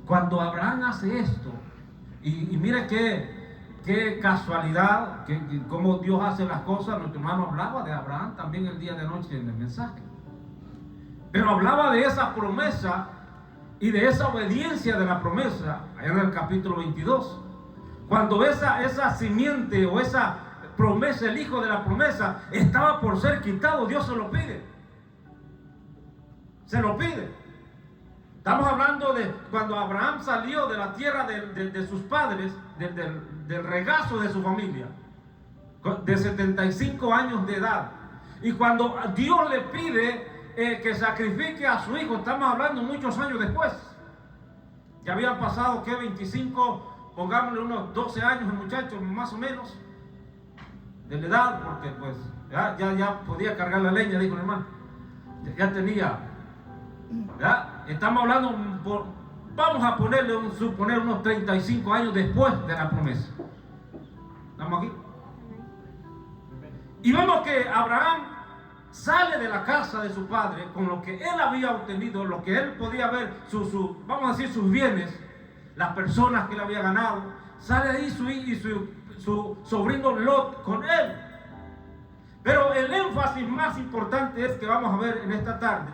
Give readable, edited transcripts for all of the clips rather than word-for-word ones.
Cuando Abraham hace esto, y mire qué casualidad, cómo Dios hace las cosas. Nuestro hermano hablaba de Abraham también el día de anoche en el mensaje. Pero hablaba de esa promesa y de esa obediencia de la promesa, allá en el capítulo 22. Cuando esa simiente o esa promesa, el hijo de la promesa, estaba por ser quitado, Dios se lo pide. Se lo pide. Estamos hablando de cuando Abraham salió de la tierra de sus padres, del regazo de su familia, de 75 años de edad. Y cuando Dios le pide que sacrifique a su hijo, estamos hablando muchos años después. Ya habían pasado, ¿qué? 25, pongámosle unos 12 años el muchacho, más o menos, de la edad, porque pues ya podía cargar la leña, dijo el hermano. Ya tenía, ¿verdad? Estamos hablando, vamos a suponer unos 35 años después de la promesa. ¿Estamos aquí? Y vemos que Abraham sale de la casa de su padre con lo que él había obtenido, lo que él podía ver, vamos a decir, sus bienes, las personas que él había ganado. Sale ahí su sobrino Lot con él. Pero el énfasis más importante es que vamos a ver en esta tarde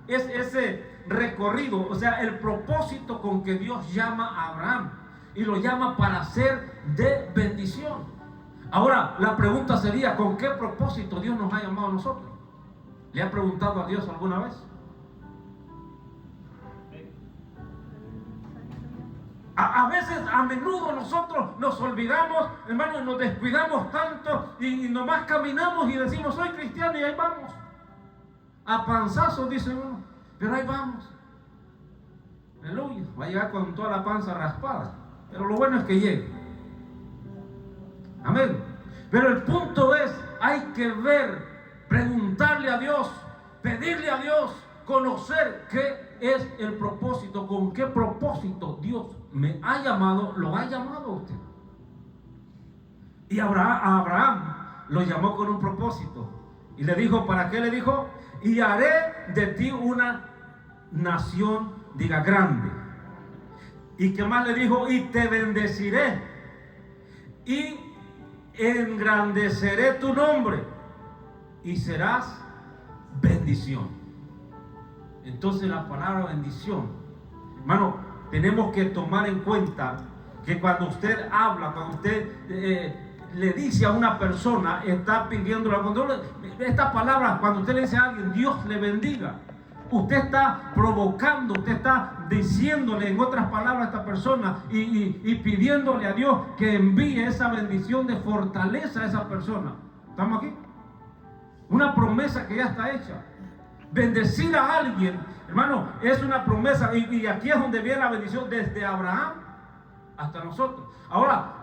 es ese recorrido, o sea, el propósito con que Dios llama a Abraham, y lo llama para ser de bendición. Ahora la pregunta sería, ¿con qué propósito Dios nos ha llamado a nosotros? ¿Le ha preguntado a Dios alguna vez? A veces, a menudo nosotros nos olvidamos, hermanos, nos descuidamos tanto y nomás caminamos y decimos, soy cristiano, y ahí vamos. A panzazos, dice uno, pero ahí vamos. Aleluya, va a llegar con toda la panza raspada, pero lo bueno es que llegue. Amén. Pero el punto es, hay que ver, preguntarle a Dios, pedirle a Dios, conocer qué es el propósito, con qué propósito Dios me ha llamado, lo ha llamado a usted. Y a Abraham lo llamó con un propósito. Y le dijo, ¿para qué le dijo? Y haré de ti una nación, diga, grande. ¿Y qué más le dijo? Y te bendeciré. Y engrandeceré tu nombre. Y serás bendición. Entonces la palabra bendición, hermano, tenemos que tomar en cuenta que cuando usted habla, cuando usted le dice a una persona, está pidiéndola, esta palabra, cuando usted le dice a alguien, Dios le bendiga, usted está provocando, usted está diciéndole en otras palabras a esta persona y pidiéndole a Dios que envíe esa bendición de fortaleza a esa persona. ¿Estamos aquí? Una promesa que ya está hecha. Bendecir a alguien, hermano, es una promesa, y aquí es donde viene la bendición desde Abraham hasta nosotros. Ahora,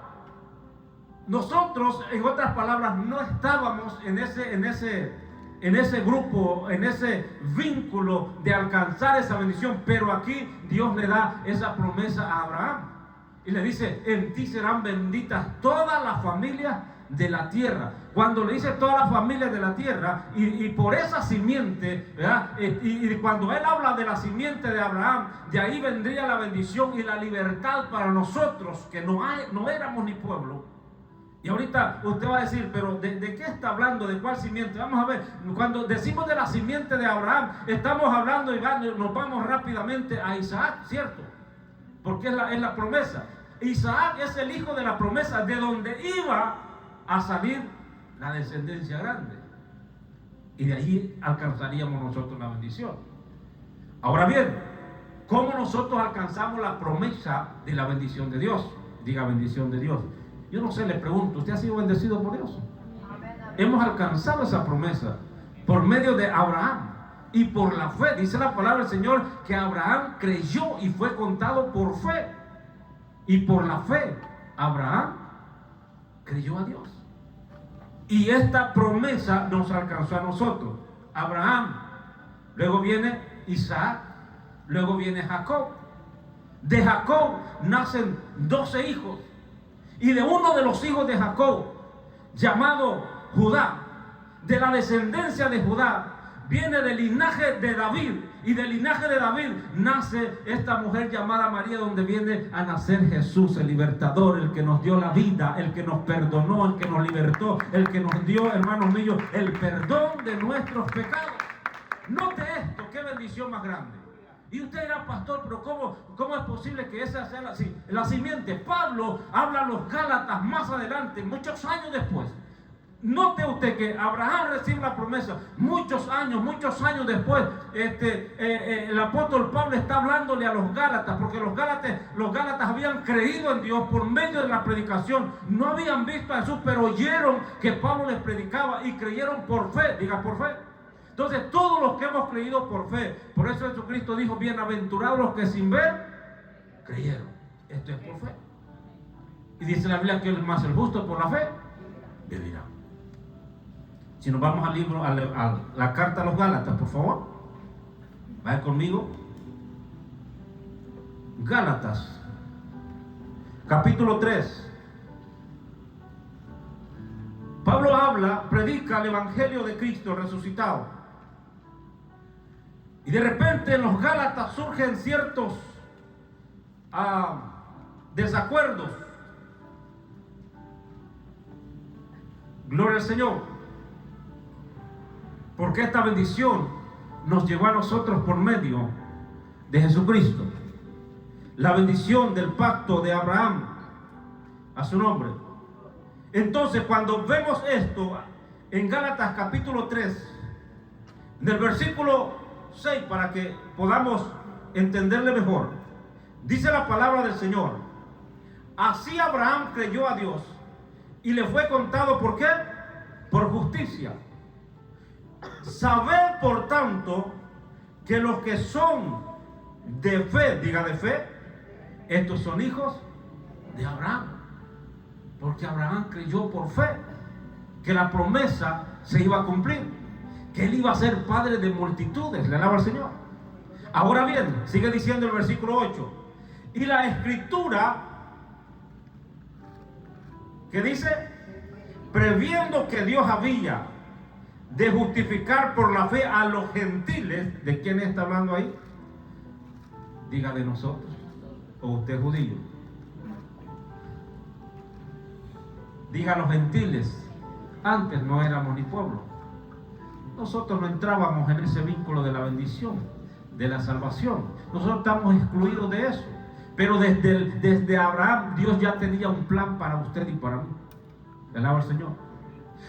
nosotros, en otras palabras, no estábamos en ese grupo, en ese vínculo de alcanzar esa bendición, pero aquí Dios le da esa promesa a Abraham y le dice, en ti serán benditas todas las familias de la tierra. Cuando le dice todas las familias de la tierra, y por esa simiente, ¿verdad? Y cuando él habla de la simiente de Abraham, de ahí vendría la bendición y la libertad para nosotros que no éramos ni pueblo. Y ahorita usted va a decir, pero ¿de qué está hablando? ¿De cuál simiente? Vamos a ver, cuando decimos de la simiente de Abraham, estamos hablando, y nos vamos rápidamente a Isaac, ¿cierto? Porque es la promesa. Isaac es el hijo de la promesa, de donde iba a salir la descendencia grande, y de allí alcanzaríamos nosotros la bendición. Ahora bien, ¿cómo nosotros alcanzamos la promesa de la bendición de Dios? Diga, bendición de Dios. Yo no sé, le pregunto, ¿usted ha sido bendecido por Dios? Hemos alcanzado esa promesa por medio de Abraham y por la fe. Dice la palabra del Señor que Abraham creyó y fue contado por fe, y por la fe Abraham creyó a Dios. Y esta promesa nos alcanzó a nosotros. Abraham, luego viene Isaac, luego viene Jacob. De Jacob nacen 12 hijos. Y de uno de los hijos de Jacob, llamado Judá, de la descendencia de Judá, viene del linaje de David. y del linaje de David nace esta mujer llamada María, donde viene a nacer Jesús, el libertador, el que nos dio la vida, el que nos perdonó, el que nos libertó, el que nos dio, hermanos míos, el perdón de nuestros pecados. Note esto, qué bendición más grande. Y usted dirá, pastor, pero ¿cómo es posible que esa sea la simiente? Pablo habla a los Gálatas más adelante, muchos años después. Note usted que Abraham recibe la promesa muchos años después. El apóstol Pablo está hablándole a los Gálatas, porque los Gálatas habían creído en Dios por medio de la predicación. No habían visto a Jesús, pero oyeron que Pablo les predicaba y creyeron por fe. Diga, por fe. Entonces todos los que hemos creído por fe, por eso Jesucristo dijo, bienaventurados los que sin ver creyeron. Esto es por fe. Y dice la Biblia que el más el justo por la fe vivirá. Si nos vamos al libro, a la carta a los Gálatas, por favor, vaya conmigo. Gálatas, capítulo 3. Pablo predica el evangelio de Cristo resucitado. Y de repente en los Gálatas surgen ciertos desacuerdos. Gloria al Señor. Porque esta bendición nos llegó a nosotros por medio de Jesucristo. La bendición del pacto de Abraham a su nombre. Entonces, cuando vemos esto en Gálatas capítulo 3, en el versículo 6, para que podamos entenderle mejor, dice la palabra del Señor: así Abraham creyó a Dios y le fue contado, ¿por qué? Por justicia. Sabed, por tanto, que los que son de fe, diga de fe, estos son hijos de Abraham. Porque Abraham creyó por fe que la promesa se iba a cumplir, que él iba a ser padre de multitudes. Le alaba al Señor. Ahora bien, sigue diciendo el versículo 8. Y la escritura, que dice, previendo que Dios había de justificar por la fe a los gentiles. ¿De quién está hablando ahí? Diga, de nosotros. ¿O usted es judío? Diga, a los gentiles. Antes no éramos ni pueblo. Nosotros no entrábamos en ese vínculo de la bendición, de la salvación. Nosotros estamos excluidos de eso. Pero desde Abraham Dios ya tenía un plan para usted y para mí. Le alaba al Señor.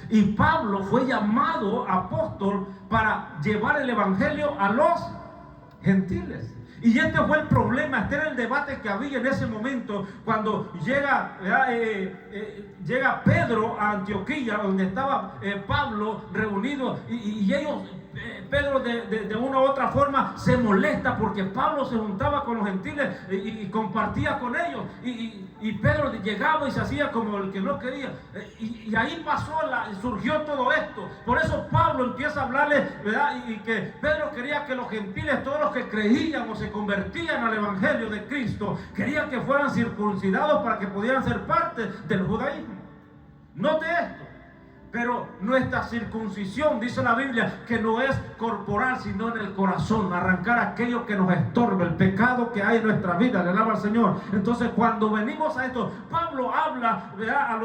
Y Pablo fue llamado apóstol para llevar el evangelio a los gentiles. Y este fue el problema, este era el debate que había en ese momento, cuando llega Pedro a Antioquía, donde estaba Pablo reunido, y ellos, Pedro de una u otra forma se molesta porque Pablo se juntaba con los gentiles y compartía con ellos, y Pedro llegaba y se hacía como el que no quería, y ahí surgió todo esto. Por eso Pablo empieza a hablarle, ¿verdad? Y que Pedro quería que los gentiles, todos los que creían o se convertían al evangelio de Cristo, quería que fueran circuncidados para que pudieran ser parte del judaísmo. Note esto. Pero nuestra circuncisión, dice la Biblia, que no es corporal, sino en el corazón. Arrancar aquello que nos estorbe, el pecado que hay en nuestra vida. Le alaba al Señor. Entonces, cuando venimos a esto, Pablo habla, ¿verdad?,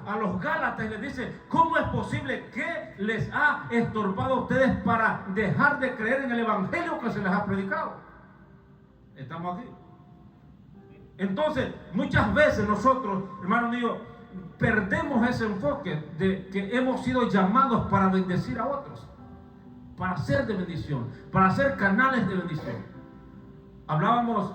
a los Gálatas y les dice: ¿cómo es posible que les ha estorbado a ustedes para dejar de creer en el evangelio que se les ha predicado? Estamos aquí. Entonces, muchas veces nosotros, hermanos míos, perdemos ese enfoque de que hemos sido llamados para bendecir a otros, para ser de bendición, para ser canales de bendición. Hablábamos,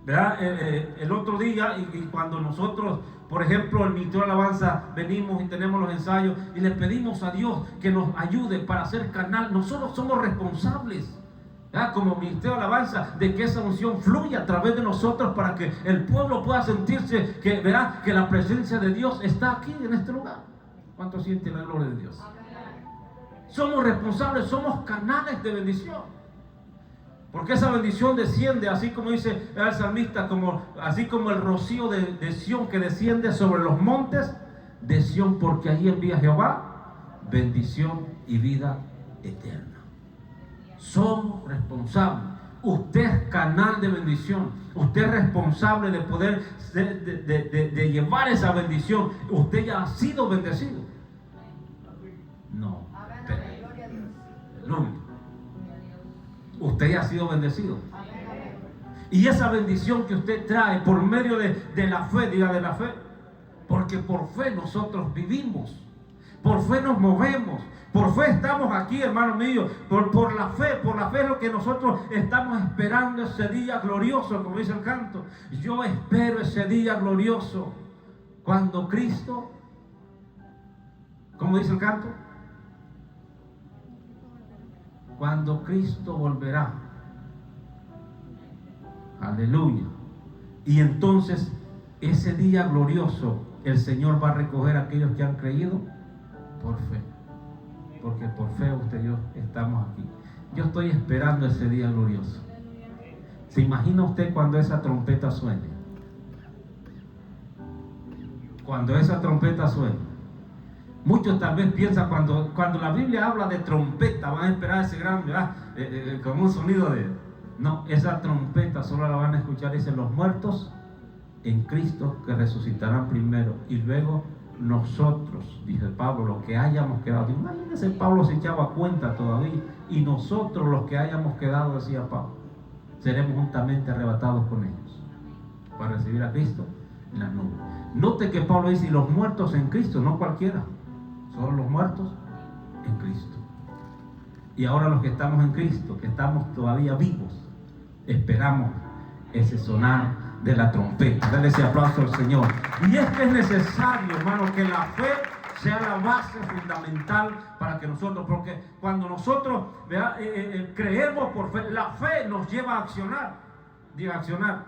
¿verdad?, el otro día, y cuando nosotros, por ejemplo, el Ministerio de Alabanza, venimos y tenemos los ensayos y le pedimos a Dios que nos ayude para ser canal. Nosotros somos responsables, como Ministerio de Alabanza, de que esa unción fluya a través de nosotros para que el pueblo pueda sentirse que, ¿verdad?, que la presencia de Dios está aquí en este lugar. ¿Cuántos sienten la gloria de Dios? Somos responsables, somos canales de bendición, porque esa bendición desciende, así como dice el salmista, así como el rocío de Sión que desciende sobre los montes de Sión, porque allí envía Jehová bendición y vida eterna. Somos responsables. Usted es canal de bendición. Usted es responsable de poder de llevar esa bendición. Usted ya ha sido bendecido. No. No. Usted ya ha sido bendecido. Y esa bendición que usted trae por medio de la fe, diga de la fe. Porque por fe nosotros vivimos. Por fe nos movemos. Por fe estamos aquí, hermano mío. Por la fe es lo que nosotros estamos esperando, ese día glorioso, como dice el canto. Yo espero ese día glorioso cuando Cristo, ¿cómo dice el canto? Cuando Cristo volverá. Aleluya. Y entonces ese día glorioso el Señor va a recoger a aquellos que han creído por fe. Porque por fe usted y yo estamos aquí. Yo estoy esperando ese día glorioso. ¿Se imagina usted cuando esa trompeta suene? Cuando esa trompeta suene. Muchos tal vez piensan cuando la Biblia habla de trompeta, van a esperar ese gran, como un sonido de... No, esa trompeta solo la van a escuchar, dicen, los muertos en Cristo que resucitarán primero y luego nosotros, dice Pablo, los que hayamos quedado. Imagínense, Pablo se echaba cuenta todavía, y nosotros los que hayamos quedado, decía Pablo, seremos juntamente arrebatados con ellos para recibir a Cristo en las nubes. Note que Pablo dice, y los muertos en Cristo, no cualquiera, son los muertos en Cristo. Y ahora los que estamos en Cristo, que estamos todavía vivos, esperamos ese sonar de la trompeta. Dale ese aplauso al Señor. Y es que es necesario, hermano, que la fe sea la base fundamental para que nosotros, porque cuando nosotros creemos por fe, la fe nos lleva a accionar. Diga, accionar.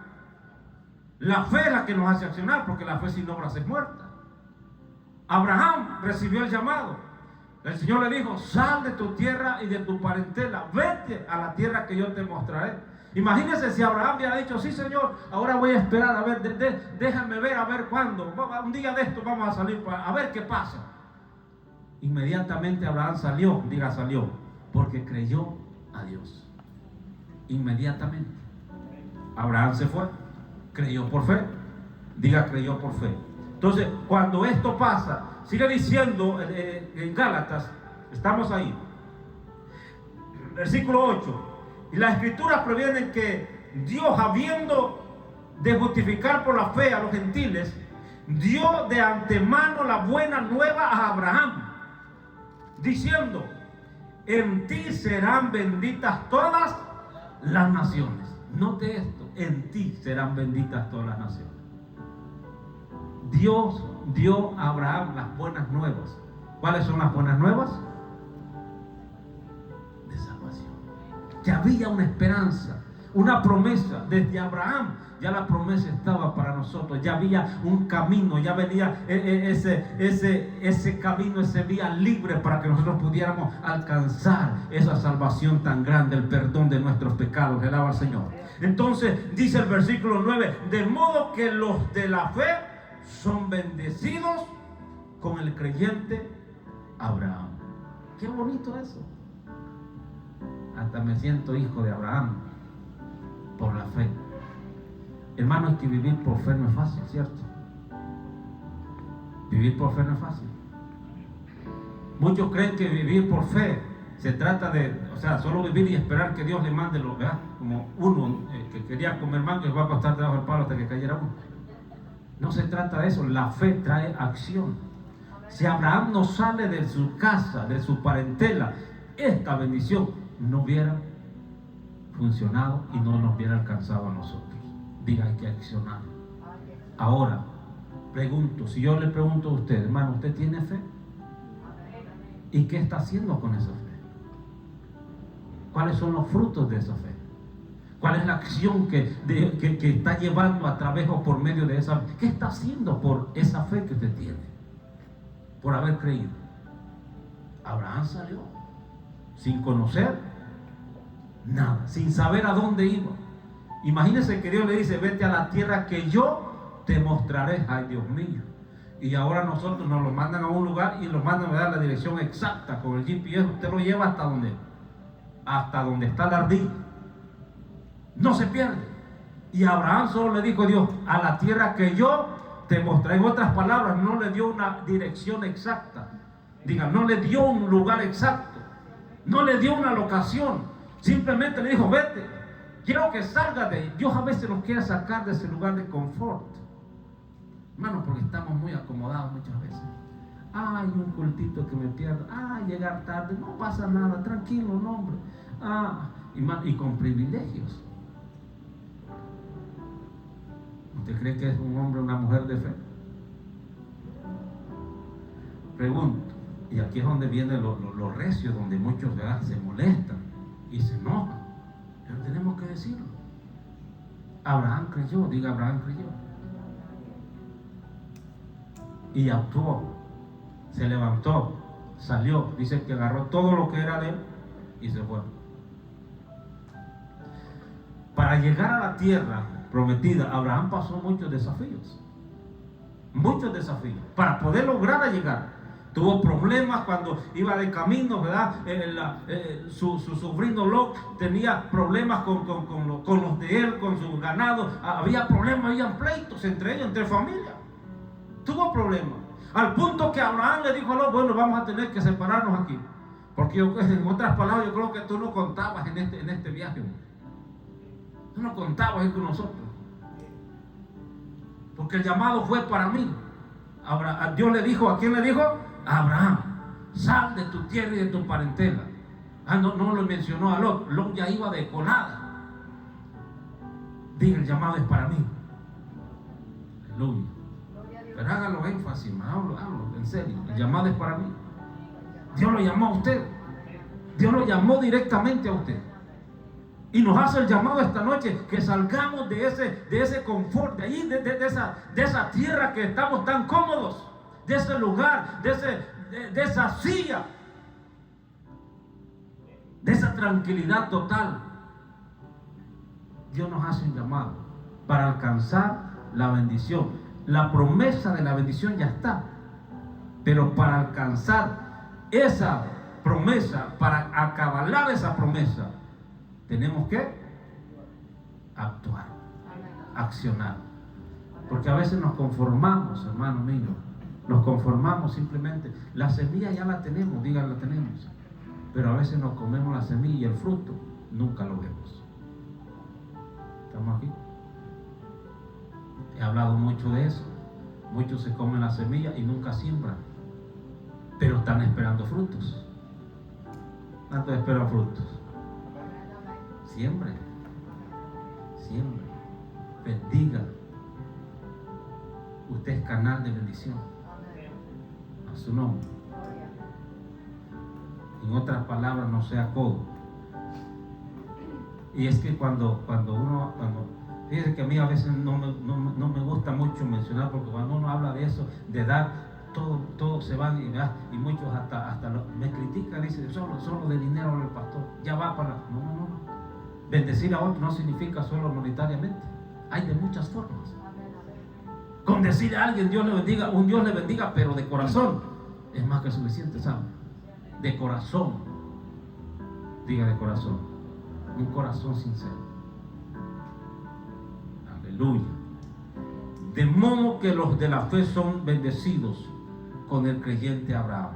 La fe es la que nos hace accionar, porque la fe sin obras es muerta. Abraham recibió el llamado. El Señor le dijo, sal de tu tierra y de tu parentela, vete a la tierra que yo te mostraré. Imagínense si Abraham hubiera dicho, sí Señor, ahora voy a esperar, a ver, déjame ver, a ver cuándo, un día de esto vamos a salir, a ver qué pasa. Inmediatamente Abraham salió, diga salió, porque creyó a Dios. Inmediatamente. Abraham se fue, creyó por fe, diga creyó por fe. Entonces, cuando esto pasa, sigue diciendo en Gálatas, estamos ahí, versículo 8. Y las escrituras previenen que Dios, habiendo de justificar por la fe a los gentiles, dio de antemano la buena nueva a Abraham, diciendo, en ti serán benditas todas las naciones. Note esto, en ti serán benditas todas las naciones. Dios dio a Abraham las buenas nuevas. ¿Cuáles son las buenas nuevas? De salvación. Que había una esperanza, una promesa desde Abraham. Ya la promesa estaba para nosotros. Ya había un camino, ya venía ese camino, ese vía libre para que nosotros pudiéramos alcanzar esa salvación tan grande, el perdón de nuestros pecados. Alaba al Señor. Entonces dice el versículo 9, de modo que los de la fe son bendecidos con el creyente Abraham. Qué bonito eso. Hasta me siento hijo de Abraham por la fe. Hermano, es que vivir por fe no es fácil, ¿cierto? Vivir por fe no es fácil. Muchos creen que vivir por fe se trata de, solo vivir y esperar que Dios le mande lo, ¿verdad? Como uno que quería comer mango y va a acostar debajo del palo hasta que cayera uno. No se trata de eso. La fe trae acción. Si Abraham no sale de su casa, de su parentela, esta bendición no hubiera funcionado y no nos hubiera alcanzado a nosotros. Diga, hay que accionar. Ahora, pregunto, si yo le pregunto a usted, hermano, ¿usted tiene fe? ¿Y qué está haciendo con esa fe? ¿Cuáles son los frutos de esa fe? ¿Cuál es la acción que está llevando a través o por medio de esa fe? ¿Qué está haciendo por esa fe que usted tiene? Por haber creído. Abraham salió sin conocer nada, sin saber a dónde iba. Imagínense que Dios le dice, vete a la tierra que yo te mostraré. Ay, Dios mío. Y ahora nosotros nos lo mandan a un lugar y nos mandan a dar la dirección exacta con el GPS. Usted lo lleva hasta donde hasta donde está la ardilla. No se pierde. Y Abraham solo le dijo a Dios: a la tierra que yo te mostré. En otras palabras, no le dio una dirección exacta. Diga, no le dio un lugar exacto. No le dio una locación. Simplemente le dijo: vete. Quiero que salgas de ahí. Dios a veces nos quiere sacar de ese lugar de confort. Hermano, porque estamos muy acomodados muchas veces. Ay, un cultito que me pierdo. Ay, llegar tarde. No pasa nada. Tranquilo, no, hombre. Y con privilegios. ¿Usted cree que es un hombre o una mujer de fe? Pregunto. Y aquí es donde viene lo recio, donde muchos, ¿verdad?, se molestan y se enojan. Pero tenemos que decirlo. Abraham creyó. Diga, Abraham creyó. Y actuó. Se levantó, salió. Dice que agarró todo lo que era de él y se fue. Para llegar a la tierra prometida, Abraham pasó muchos desafíos. Muchos desafíos. Para poder lograr llegar. Tuvo problemas cuando iba de camino, ¿verdad? Su sobrino Lot tenía problemas con los de él, con su ganado. Había problemas, habían pleitos entre ellos, entre familias. Tuvo problemas. Al punto que Abraham le dijo a Lot: bueno, vamos a tener que separarnos aquí. Porque en otras palabras, yo creo que tú no contabas en este viaje. Tú no contabas con nosotros. Porque el llamado fue para mí. Dios le dijo, ¿a quién le dijo? A Abraham: sal de tu tierra y de tu parentela. No lo mencionó a Lot. Lot ya iba de colada. Diga, el llamado es para mí. Aleluya. Pero hágalo énfasis, hablo en serio. El llamado es para mí. Dios lo llamó a usted. Dios lo llamó directamente a usted. Y nos hace el llamado esta noche, que salgamos de ese confort, de ahí, de esa tierra que estamos tan cómodos, de ese lugar, de esa silla, de esa tranquilidad total. Dios nos hace un llamado para alcanzar la bendición. La promesa de la bendición ya está, pero para alcanzar esa promesa, para acabalar esa promesa, tenemos que actuar, accionar. Porque a veces nos conformamos, hermano mío, nos conformamos simplemente. La semilla ya la tenemos, digan, la tenemos, pero a veces nos comemos la semilla y el fruto nunca lo vemos. ¿Estamos aquí? He hablado mucho de eso. Muchos se comen la semilla y nunca siembran, pero están esperando frutos. ¿Cuántos esperan frutos? Siempre. Bendiga. Usted es canal de bendición. A su nombre. En otras palabras, no sea codo. Y es que cuando fíjense que a mí a veces no me gusta mucho mencionar, porque cuando uno habla de eso, de dar, todo se van y muchos hasta me critican, dicen, solo de dinero al pastor, ya va para... No. Bendecir a otro no significa solo monetariamente. Hay de muchas formas. Con decir a alguien Dios le bendiga, un Dios le bendiga, pero de corazón, es más que suficiente, ¿sabe? De corazón. Diga, de corazón. Un corazón sincero. Aleluya. De modo que los de la fe son bendecidos con el creyente Abraham.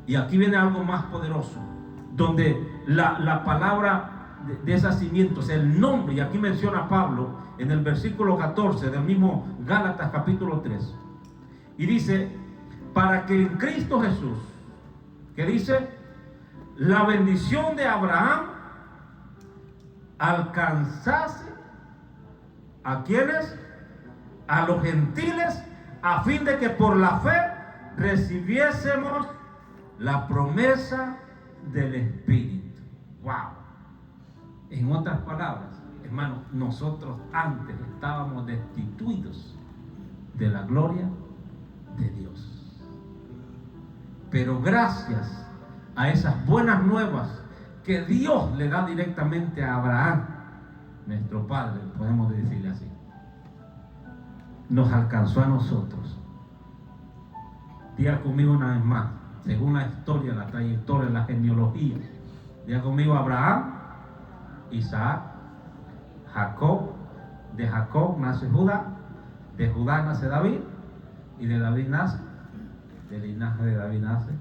Y aquí viene algo más poderoso, donde la palabra de esa simiente, o sea, el nombre, y aquí menciona Pablo en el versículo 14 del mismo Gálatas capítulo 3, y dice: para que en Cristo Jesús, que dice, la bendición de Abraham alcanzase a quienes, a los gentiles, a fin de que por la fe recibiésemos la promesa del Espíritu. Wow. En otras palabras, hermano, nosotros antes estábamos destituidos de la gloria de Dios. Pero gracias a esas buenas nuevas que Dios le da directamente a Abraham, nuestro padre, podemos decirle así, nos alcanzó a nosotros. Diga conmigo una vez más, según la historia, la trayectoria, la genealogía, Diga conmigo: Abraham, Isaac, Jacob. De Jacob nace Judá, de Judá nace David, y de David nace, del linaje de David nace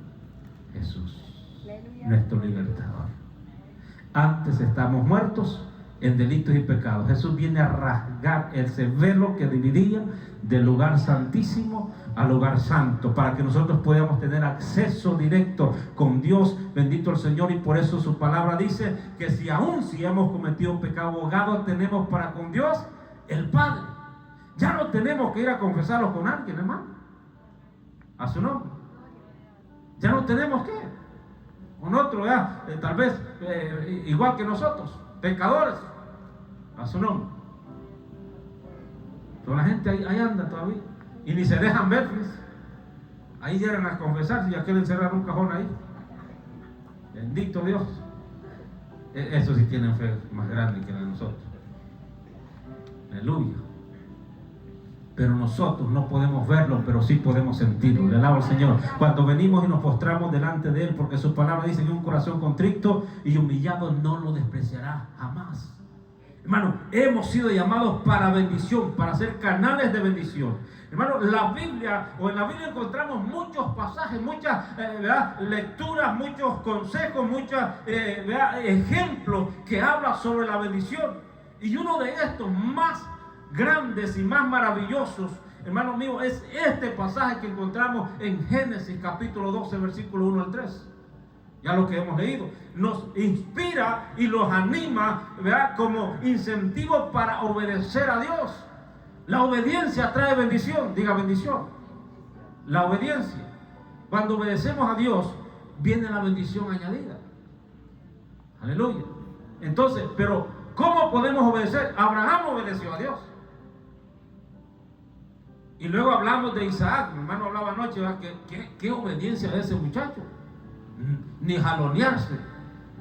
Jesús, nuestro libertador. Antes estamos muertos en delitos y pecados. Jesús viene a rasgar ese velo que dividía del lugar santísimo al lugar santo, para que nosotros podamos tener acceso directo con Dios. Bendito el Señor. Y por eso su palabra dice que si hemos cometido un pecado, abogado tenemos para con Dios el Padre. Ya no tenemos que ir a confesarlo con alguien, hermano, a su nombre. Ya no tenemos que con otro, tal vez igual que nosotros, pecadores, a su nombre. Pero la gente ahí anda todavía y ni se dejan ver, pues. Ahí llegan a confesarse y a quieren encerrar un cajón ahí. Bendito Dios. Eso sí tienen fe más grande que la de nosotros. Aleluya. Pero nosotros no podemos verlo, pero sí podemos sentirlo. Le alabo al Señor cuando venimos y nos postramos delante de Él, porque su palabra dice que un corazón contrito y humillado no lo despreciará jamás. Hermano, hemos sido llamados para bendición, para ser canales de bendición. Hermano, en la Biblia encontramos muchos pasajes, muchas lecturas, muchos consejos, muchos ejemplos que hablan sobre la bendición. Y uno de estos más grandes y más maravillosos, hermano mío, es este pasaje que encontramos en Génesis capítulo 12, versículo 1 al 3. Ya lo que hemos leído nos inspira y los anima, ¿verdad?, como incentivo para obedecer a Dios. La obediencia trae bendición. Diga bendición. La obediencia, cuando obedecemos a Dios, viene la bendición añadida. Aleluya. Entonces, pero ¿cómo podemos obedecer? Abraham obedeció a Dios. Y luego hablamos de Isaac. Mi hermano hablaba anoche, ¿verdad? ¿Qué obediencia de ese muchacho? Ni jalonearse,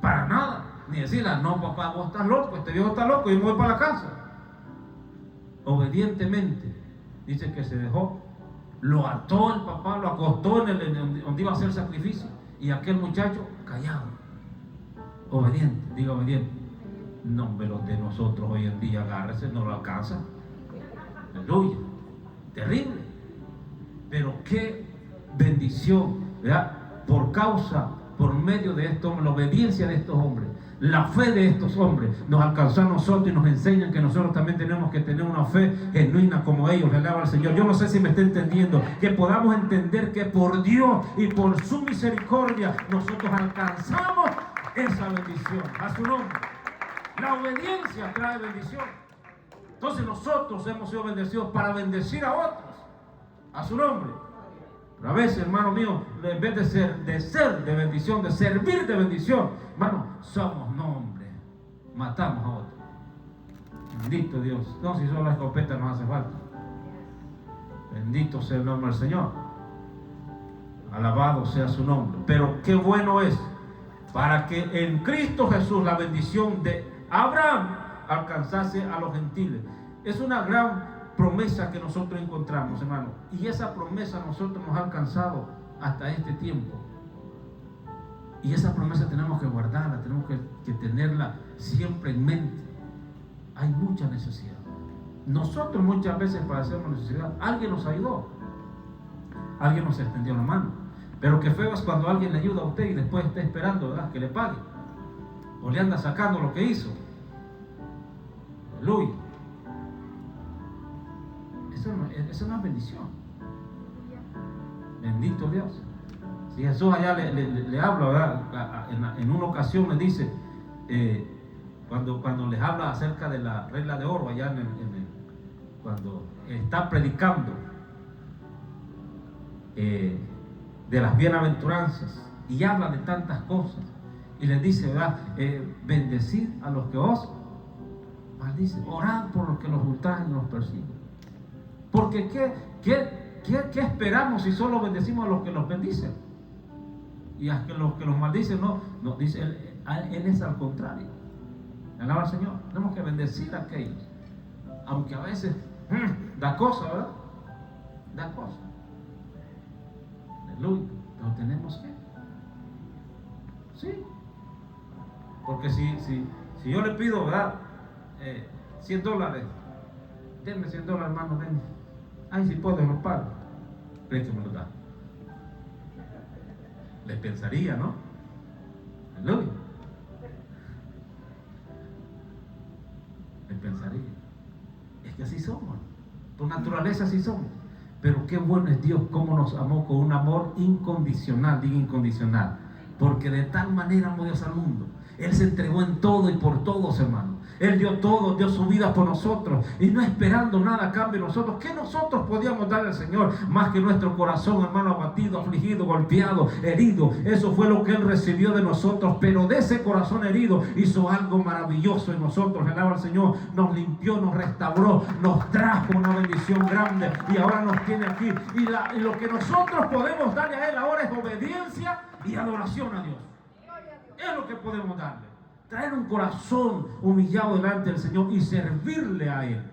para nada, ni decirle: no papá, vos estás loco, este viejo está loco, yo me voy para la casa. Obedientemente, dice que se dejó, lo ató el papá, lo acostó donde iba a hacer sacrificio, y aquel muchacho callado, obediente. Diga obediente. No, hombre, los de nosotros hoy en día, agárrese, no lo alcanza. Aleluya, terrible. Pero qué bendición, ¿verdad? Por medio de estos hombres, la obediencia de estos hombres, la fe de estos hombres, nos alcanzó a nosotros y nos enseñan que nosotros también tenemos que tener una fe genuina como ellos. Le alaba al Señor. Yo no sé si me está entendiendo, que podamos entender que por Dios y por su misericordia nosotros alcanzamos esa bendición. A su nombre. La obediencia trae bendición. Entonces nosotros hemos sido bendecidos para bendecir a otros. A su nombre. Pero a veces, hermano mío, en vez de ser de bendición, de servir de bendición, hermano, somos nombres, matamos a otros. Bendito Dios. No, si solo la escopeta nos hace falta. Bendito sea el nombre del Señor. Alabado sea su nombre. Pero qué bueno es para que en Cristo Jesús la bendición de Abraham alcanzase a los gentiles. Es una gran promesa que nosotros encontramos, hermano, y esa promesa nosotros nos ha alcanzado hasta este tiempo, y esa promesa tenemos que guardarla, tenemos que tenerla siempre en mente. Hay mucha necesidad. Nosotros muchas veces padecemos necesidad. Alguien nos ayudó, alguien nos extendió la mano, pero qué feo es cuando alguien le ayuda a usted y después está esperando, ¿verdad?, que le pague, o le anda sacando lo que hizo. Aleluya. Eso no es bendición. Bendito Dios. Si Jesús allá le habla, ¿verdad?, en una ocasión le dice, cuando les habla acerca de la regla de oro, allá cuando está predicando de las bienaventuranzas, y habla de tantas cosas, y les dice, ¿verdad?, bendecid a los que os maldicen, orad por los que los ultrajan y los persiguen. Porque ¿qué esperamos si solo bendecimos a los que los bendicen? Y a los que los maldicen no dice él es al contrario. Alaba al Señor. Tenemos que bendecir a aquellos, aunque a veces da cosa, ¿verdad? Da cosa. Aleluya. Pero tenemos que. Sí. Porque si yo le pido, ¿verdad? $100, denme $100, hermano, denme. Ay, si puedo, los pago. ¿Cree que me lo da? Les pensaría, ¿no? Aleluya. Les pensaría. Es que así somos. Por naturaleza así somos. Pero qué bueno es Dios, cómo nos amó con un amor incondicional, diga incondicional. Porque de tal manera amó Dios al mundo. Él se entregó en todo y por todos, hermano. Él dio todo, dio su vida por nosotros. Y no esperando nada a cambio de nosotros. ¿Qué nosotros podíamos darle al Señor? Más que nuestro corazón, hermano, abatido, afligido, golpeado, herido. Eso fue lo que Él recibió de nosotros. Pero de ese corazón herido hizo algo maravilloso en nosotros. Alaba al Señor. Nos limpió, nos restauró, nos trajo una bendición grande. Y ahora nos tiene aquí. Y lo que nosotros podemos darle a Él ahora es obediencia y adoración a Dios. Es lo que podemos darle. Traer un corazón humillado delante del Señor y servirle a Él.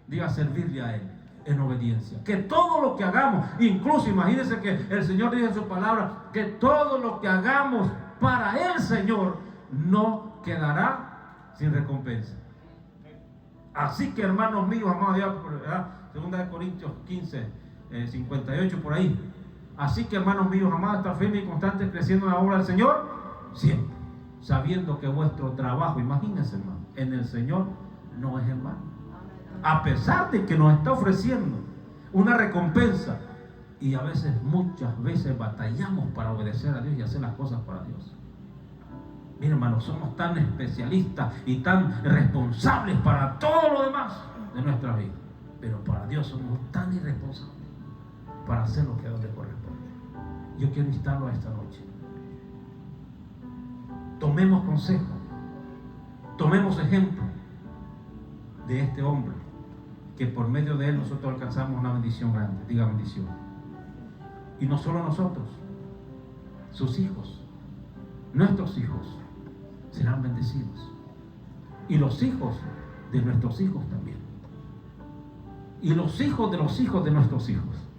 Diga, servirle a Él en obediencia. Que todo lo que hagamos, incluso imagínense que el Señor dice en su palabra, que todo lo que hagamos para el Señor no quedará sin recompensa. Así que, hermanos míos, amados Dios, segunda de Corintios 15, 58 por ahí. Así que, hermanos míos, amados, está firme y constante creciendo en la obra del Señor, siempre, sabiendo que vuestro trabajo, imagínense, hermano, en el Señor no es en vano. A pesar de que nos está ofreciendo una recompensa, y a veces, muchas veces batallamos para obedecer a Dios y hacer las cosas para Dios. Miren, hermanos, somos tan especialistas y tan responsables para todo lo demás de nuestra vida, pero para Dios somos tan irresponsables para hacer lo que a Dios le corresponde. Yo quiero instarlo a esta noche. Tomemos consejo, tomemos ejemplo de este hombre, que por medio de él nosotros alcanzamos una bendición grande. Diga bendición. Y no solo nosotros, sus hijos, nuestros hijos serán bendecidos, y los hijos de nuestros hijos también, y los hijos de nuestros hijos.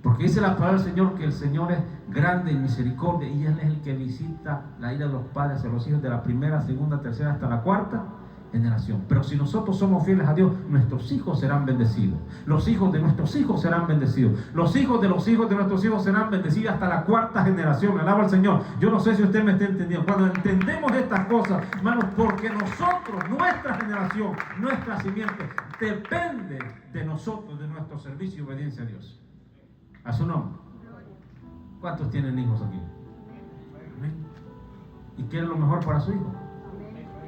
Porque dice la palabra del Señor que el Señor es grande en misericordia, y Él es el que visita la ira de los padres a los hijos de la primera, segunda, tercera hasta la cuarta generación. Pero si nosotros somos fieles a Dios, nuestros hijos serán bendecidos, los hijos de nuestros hijos serán bendecidos, los hijos de nuestros hijos serán bendecidos hasta la cuarta generación. Alaba al Señor. Yo no sé si usted me está entendiendo. Cuando entendemos estas cosas, hermanos, porque nosotros, nuestra generación, nuestra simiente, depende de nosotros, de nuestro servicio y obediencia a Dios. A su nombre. ¿Cuántos tienen hijos aquí? Amén. ¿Y quieren lo mejor para su hijo?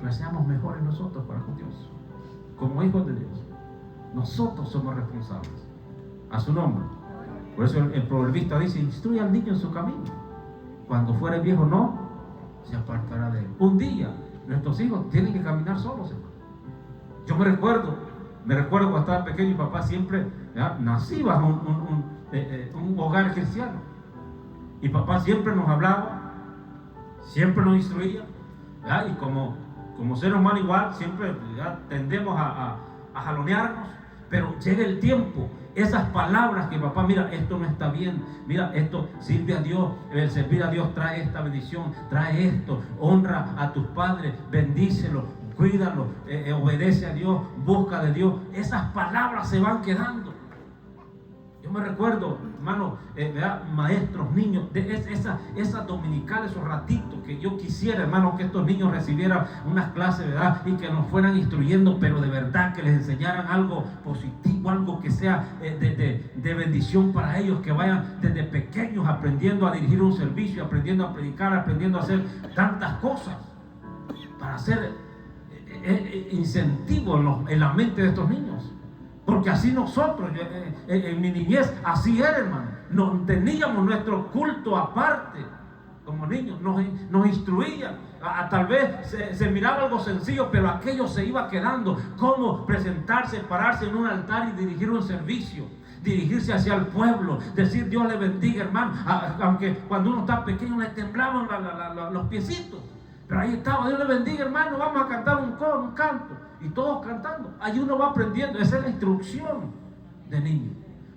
Pues seamos mejores nosotros para con Dios. Como hijos de Dios, nosotros somos responsables. A su nombre. Por eso el proverbista dice: instruye al niño en su camino. Cuando fuere viejo no se apartará de él. Un día nuestros hijos tienen que caminar solos, hermano. Yo me recuerdo cuando estaba pequeño, y papá siempre, nací bajo un hogar cristiano, y papá siempre nos hablaba, siempre nos instruía, y como ser humano igual, siempre tendemos a jalonearnos, pero llega el tiempo, esas palabras que papá, mira, esto no está bien, mira, esto sirve a Dios, el servir a Dios trae esta bendición, trae esto, honra a tus padres, bendícelos, cuídalo, obedece a Dios, busca de Dios. Esas palabras se van quedando. Yo me recuerdo, hermano, maestros, niños, de esas dominicales, esos ratitos que yo quisiera, hermano, que estos niños recibieran unas clases, ¿verdad? Y que nos fueran instruyendo, pero de verdad que les enseñaran algo positivo, algo que sea de bendición para ellos, que vayan desde pequeños aprendiendo a dirigir un servicio, aprendiendo a predicar, aprendiendo a hacer tantas cosas, para hacer incentivo en la mente de estos niños. Porque así nosotros, en mi niñez, así era, hermano. Teníamos nuestro culto aparte, como niños, nos instruían. Tal vez se miraba algo sencillo, pero aquello se iba quedando. Cómo presentarse, pararse en un altar y dirigir un servicio, dirigirse hacia el pueblo, decir Dios le bendiga, hermano. Aunque cuando uno está pequeño le temblaban los piecitos, pero ahí estaba, Dios le bendiga, hermano, vamos a cantar un coro, un canto. Y todos cantando. Ahí uno va aprendiendo. Esa es la instrucción de niño.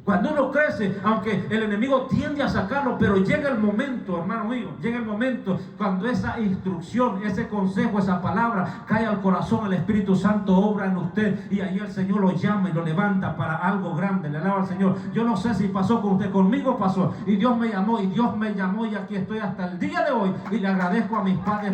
Cuando uno crece, aunque el enemigo tiende a sacarlo, pero llega el momento, hermano mío, llega el momento cuando esa instrucción, ese consejo, esa palabra cae al corazón, el Espíritu Santo obra en usted y ahí el Señor lo llama y lo levanta para algo grande. Le alaba al Señor. Yo no sé si pasó con usted, conmigo pasó y Dios me llamó y aquí estoy hasta el día de hoy y le agradezco a mis padres.